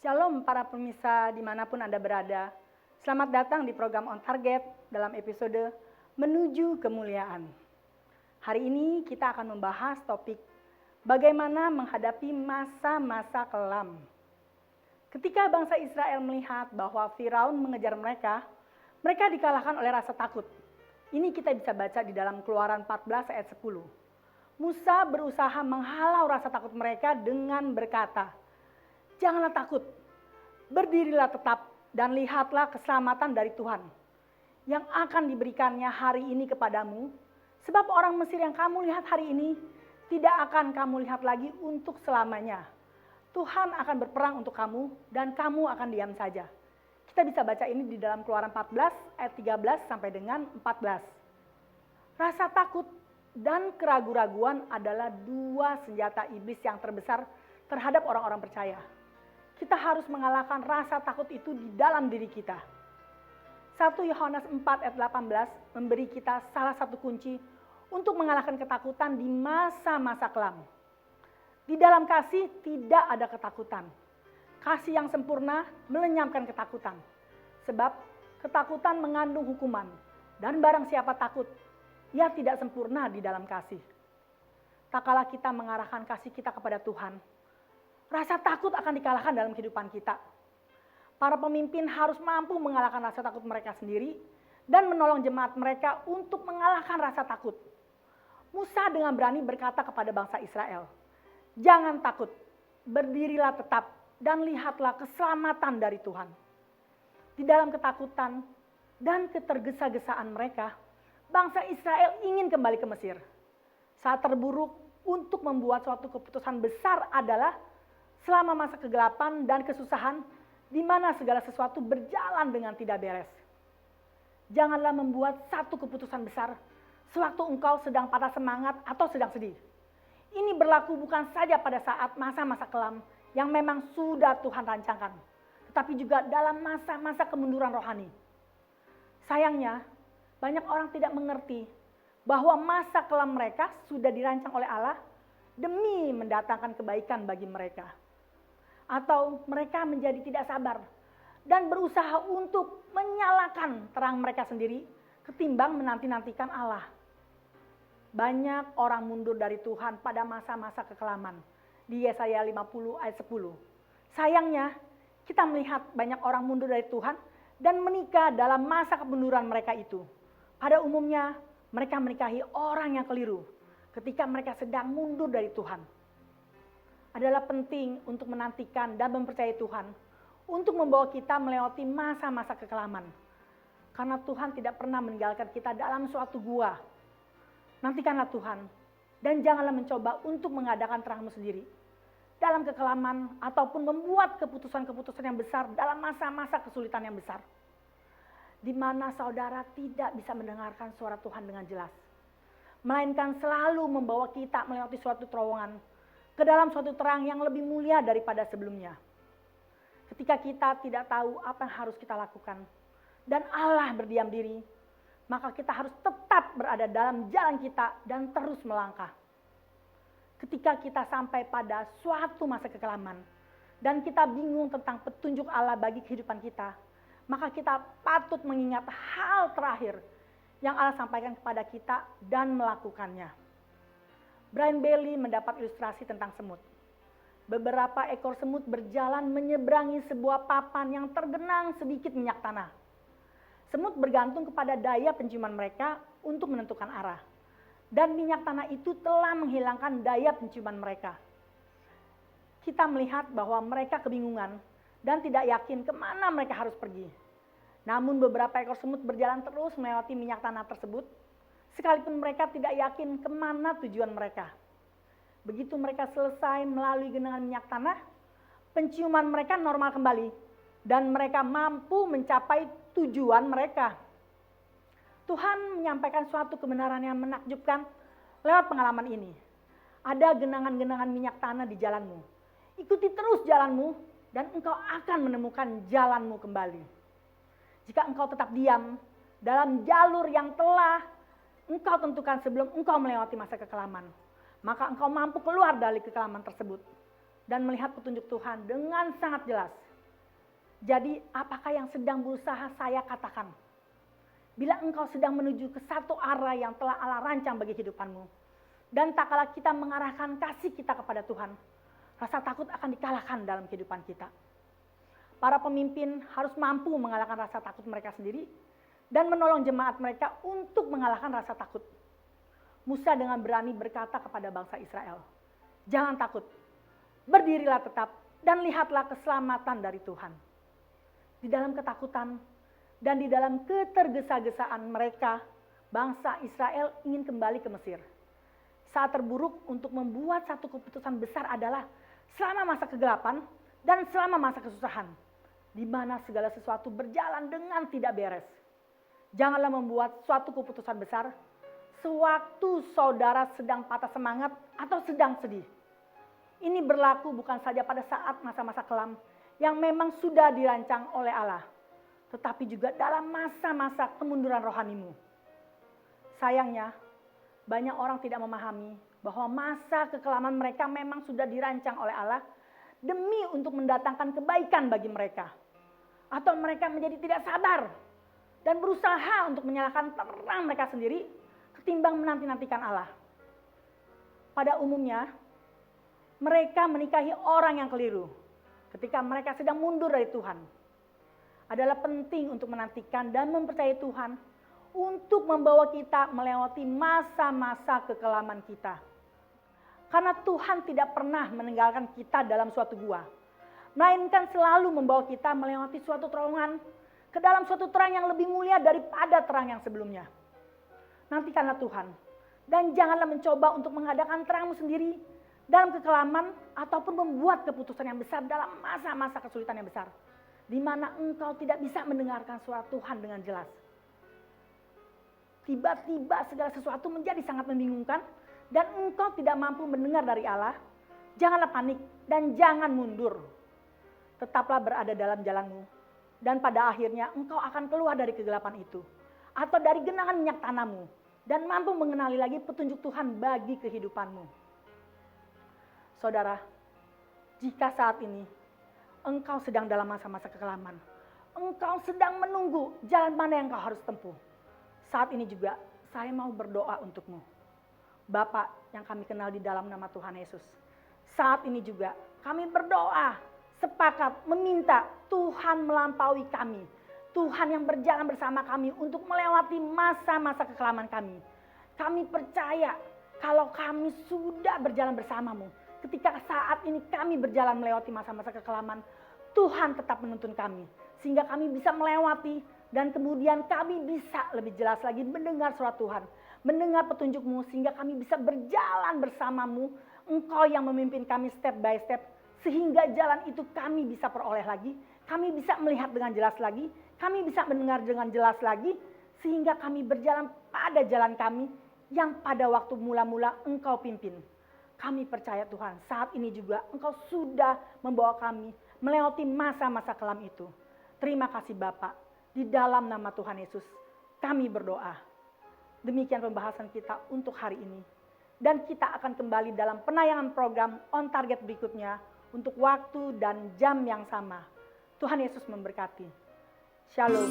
Shalom para pemirsa dimanapun Anda berada. Selamat datang di program On Target dalam episode Menuju Kemuliaan. Hari ini kita akan membahas topik bagaimana menghadapi masa-masa kelam. Ketika bangsa Israel melihat bahwa Firaun mengejar mereka dikalahkan oleh rasa takut. Ini kita bisa baca di dalam Keluaran 14 ayat 10. Musa berusaha menghalau rasa takut mereka dengan berkata, "Janganlah takut, berdirilah tetap dan lihatlah keselamatan dari Tuhan yang akan diberikannya hari ini kepadamu. Sebab orang Mesir yang kamu lihat hari ini tidak akan kamu lihat lagi untuk selamanya. Tuhan akan berperang untuk kamu dan kamu akan diam saja." Kita bisa baca ini di dalam Keluaran 14 ayat 13 sampai dengan 14. Rasa takut dan keraguan-raguan adalah dua senjata iblis yang terbesar terhadap orang-orang percaya. Kita harus mengalahkan rasa takut itu di dalam diri kita. 1 Yohanes 4 ayat 18 memberi kita salah satu kunci untuk mengalahkan ketakutan di masa-masa kelam. Di dalam kasih tidak ada ketakutan. Kasih yang sempurna melenyapkan ketakutan. Sebab ketakutan mengandung hukuman. Dan barang siapa takut, ia tidak sempurna di dalam kasih. Tak kala kita mengarahkan kasih kita kepada Tuhan, rasa takut akan dikalahkan dalam kehidupan kita. Para pemimpin harus mampu mengalahkan rasa takut mereka sendiri dan menolong jemaat mereka untuk mengalahkan rasa takut. Musa dengan berani berkata kepada bangsa Israel, "Jangan takut, berdirilah tetap dan lihatlah keselamatan dari Tuhan." Di dalam ketakutan dan ketergesa-gesaan mereka, bangsa Israel ingin kembali ke Mesir. Saat terburuk untuk membuat suatu keputusan besar adalah selama masa kegelapan dan kesusahan di mana segala sesuatu berjalan dengan tidak beres. Janganlah membuat satu keputusan besar sewaktu engkau sedang patah semangat atau sedang sedih. Ini berlaku bukan saja pada saat masa-masa kelam yang memang sudah Tuhan rancangkan, tetapi juga dalam masa-masa kemunduran rohani. Sayangnya, banyak orang tidak mengerti bahwa masa kelam mereka sudah dirancang oleh Allah demi mendatangkan kebaikan bagi mereka. Atau mereka menjadi tidak sabar dan berusaha untuk menyalakan terang mereka sendiri ketimbang menanti-nantikan Allah. Banyak orang mundur dari Tuhan pada masa-masa kekelaman. Di Yesaya 50 ayat 10. Sayangnya, kita melihat banyak orang mundur dari Tuhan dan menikah dalam masa kemunduran mereka itu. Pada umumnya, mereka menikahi orang yang keliru ketika mereka sedang mundur dari Tuhan. Adalah penting untuk menantikan dan mempercayai Tuhan untuk membawa kita melewati masa-masa kekelaman. Karena Tuhan tidak pernah meninggalkan kita dalam suatu gua. Nantikanlah Tuhan dan janganlah mencoba untuk mengadakan terangmu sendiri dalam kekelaman ataupun membuat keputusan-keputusan yang besar dalam masa-masa kesulitan yang besar. Di mana saudara tidak bisa mendengarkan suara Tuhan dengan jelas. Melainkan selalu membawa kita melewati suatu terowongan ke dalam suatu terang yang lebih mulia daripada sebelumnya. Ketika kita tidak tahu apa yang harus kita lakukan dan Allah berdiam diri, maka kita harus tetap berada dalam jalan kita dan terus melangkah. Ketika kita sampai pada suatu masa kekelaman dan kita bingung tentang petunjuk Allah bagi kehidupan kita, maka kita patut mengingat hal terakhir yang Allah sampaikan kepada kita dan melakukannya. Brian Bailey mendapat ilustrasi tentang semut. Beberapa ekor semut berjalan menyeberangi sebuah papan yang tergenang sedikit minyak tanah. Semut bergantung kepada daya penciuman mereka untuk menentukan arah. Dan minyak tanah itu telah menghilangkan daya penciuman mereka. Kita melihat bahwa mereka kebingungan dan tidak yakin kemana mereka harus pergi. Namun beberapa ekor semut berjalan terus melewati minyak tanah tersebut, sekalipun mereka tidak yakin kemana tujuan mereka. Begitu mereka selesai melalui genangan minyak tanah, penciuman mereka normal kembali dan mereka mampu mencapai tujuan mereka. Tuhan menyampaikan suatu kebenaran yang menakjubkan lewat pengalaman ini. Ada genangan-genangan minyak tanah di jalanmu. Ikuti terus jalanmu dan engkau akan menemukan jalanmu kembali. Jika engkau tetap diam dalam jalur yang telah engkau tentukan sebelum engkau melewati masa kekelaman, maka engkau mampu keluar dari kekelaman tersebut dan melihat petunjuk Tuhan dengan sangat jelas. Jadi apakah yang sedang berusaha saya katakan? Bila engkau sedang menuju ke satu arah yang telah Allah rancang bagi kehidupanmu, dan tak kala kita mengarahkan kasih kita kepada Tuhan, rasa takut akan dikalahkan dalam kehidupan kita. Para pemimpin harus mampu mengalahkan rasa takut mereka sendiri dan menolong jemaat mereka untuk mengalahkan rasa takut. Musa dengan berani berkata kepada bangsa Israel, "Jangan takut, berdirilah tetap dan lihatlah keselamatan dari Tuhan." Di dalam ketakutan dan di dalam ketergesa-gesaan mereka, bangsa Israel ingin kembali ke Mesir. Saat terburuk untuk membuat satu keputusan besar adalah selama masa kegelapan dan selama masa kesusahan, di mana segala sesuatu berjalan dengan tidak beres. Janganlah membuat suatu keputusan besar sewaktu saudara sedang patah semangat atau sedang sedih. Ini berlaku bukan saja pada saat masa-masa kelam yang memang sudah dirancang oleh Allah, tetapi juga dalam masa-masa kemunduran rohanimu. Sayangnya, banyak orang tidak memahami bahwa masa kekelaman mereka memang sudah dirancang oleh Allah demi untuk mendatangkan kebaikan bagi mereka. Atau mereka menjadi tidak sabar dan berusaha untuk menyalakan terang mereka sendiri ketimbang menanti-nantikan Allah. Pada umumnya, mereka menikahi orang yang keliru ketika mereka sedang mundur dari Tuhan. Adalah penting untuk menantikan dan mempercayai Tuhan untuk membawa kita melewati masa-masa kekelaman kita. Karena Tuhan tidak pernah meninggalkan kita dalam suatu gua, melainkan selalu membawa kita melewati suatu terowongan ke dalam suatu terang yang lebih mulia daripada terang yang sebelumnya. Nantikanlah Tuhan dan janganlah mencoba untuk mengadakan terangmu sendiri dalam kekelaman ataupun membuat keputusan yang besar dalam masa-masa kesulitan yang besar, di mana engkau tidak bisa mendengarkan suara Tuhan dengan jelas. Tiba-tiba segala sesuatu menjadi sangat membingungkan dan engkau tidak mampu mendengar dari Allah. Janganlah panik dan jangan mundur. Tetaplah berada dalam jalanmu dan pada akhirnya engkau akan keluar dari kegelapan itu atau dari genangan minyak tanahmu dan mampu mengenali lagi petunjuk Tuhan bagi kehidupanmu. Saudara, jika saat ini engkau sedang dalam masa-masa kekelaman, engkau sedang menunggu jalan mana yang kau harus tempuh, saat ini juga saya mau berdoa untukmu. Bapa yang kami kenal di dalam nama Tuhan Yesus, saat ini juga kami berdoa, sepakat meminta Tuhan melampaui kami. Tuhan yang berjalan bersama kami untuk melewati masa-masa kekelaman kami. Kami percaya kalau kami sudah berjalan bersamamu, ketika saat ini kami berjalan melewati masa-masa kekelaman, Tuhan tetap menuntun kami. Sehingga kami bisa melewati dan kemudian kami bisa lebih jelas lagi mendengar suara Tuhan. Mendengar petunjuk-Mu sehingga kami bisa berjalan bersama-Mu. Engkau yang memimpin kami step by step. Sehingga jalan itu kami bisa peroleh lagi. Kami bisa melihat dengan jelas lagi. Kami bisa mendengar dengan jelas lagi. Sehingga kami berjalan pada jalan kami yang pada waktu mula-mula Engkau pimpin. Kami percaya Tuhan, saat ini juga Engkau sudah membawa kami melewati masa-masa kelam itu. Terima kasih Bapak, di dalam nama Tuhan Yesus kami berdoa. Demikian pembahasan kita untuk hari ini. Dan kita akan kembali dalam penayangan program On Target berikutnya untuk waktu dan jam yang sama. Tuhan Yesus memberkati. Shalom.